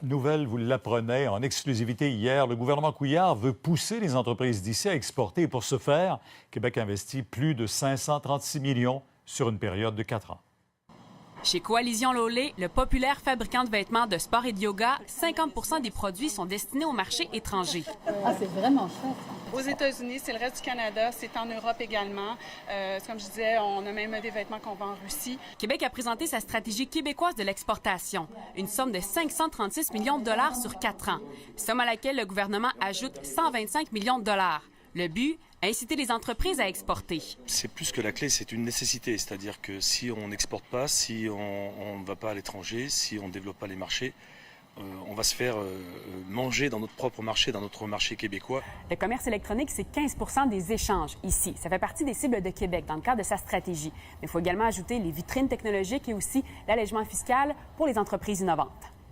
Nouvelle, vous l'apprenez en exclusivité hier, le gouvernement Couillard veut pousser les entreprises d'ici à exporter. Et pour ce faire, Québec investit plus de 536 millions sur une période de 4 ans. Chez Coalition Lolé, le populaire fabricant de vêtements de sport et de yoga, 50 des produits sont destinés au marché étranger. Ah, c'est vraiment chouette. Aux États-Unis, c'est le reste du Canada, c'est en Europe également. Comme je disais, on a même des vêtements qu'on vend en Russie. Québec a présenté sa stratégie québécoise de l'exportation, une somme de 536 millions de dollars sur 4 ans, somme à laquelle le gouvernement ajoute 125 millions de dollars. Le but, inciter les entreprises à exporter. C'est plus que la clé, c'est une nécessité. C'est-à-dire que si on n'exporte pas, si on ne va pas à l'étranger, si on ne développe pas les marchés, on va se faire manger dans notre propre marché, dans notre marché québécois. Le commerce électronique, c'est 15 des échanges ici. Ça fait partie des cibles de Québec dans le cadre de sa stratégie. Mais il faut également ajouter les vitrines technologiques et aussi l'allègement fiscal pour les entreprises innovantes.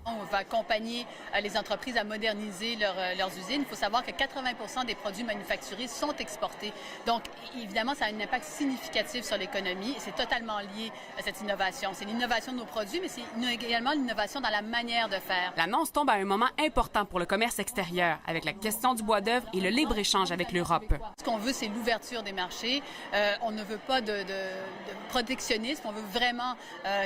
On va accompagner les entreprises à moderniser leurs usines. Il faut savoir que 80 des produits manufacturés sont exportés. Donc, évidemment, ça a un impact significatif sur l'économie et c'est totalement lié à cette innovation. C'est l'innovation de nos produits, mais c'est également l'innovation dans la manière de faire. L'annonce tombe à un moment important pour le commerce extérieur, avec la question du bois d'œuvre et le libre-échange avec l'Europe. Ce qu'on veut, c'est l'ouverture des marchés. On ne veut pas de protectionnisme. On veut vraiment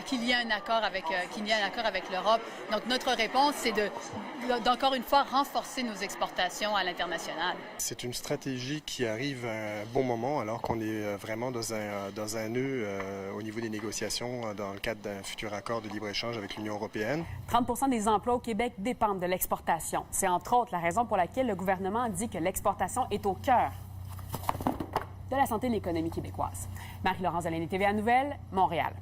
qu'il y ait un accord avec l'Europe. Donc, notre réponse, c'est d'encore une fois renforcer nos exportations à l'international. C'est une stratégie qui arrive à un bon moment, alors qu'on est vraiment dans un nœud au niveau des négociations dans le cadre d'un futur accord de libre-échange avec l'Union européenne. 30 des emplois au Québec dépendent de l'exportation. C'est entre autres la raison pour laquelle le gouvernement dit que l'exportation est au cœur de la santé de l'économie québécoise. Marie-Laurence Delaney, TVA Nouvelles, Montréal.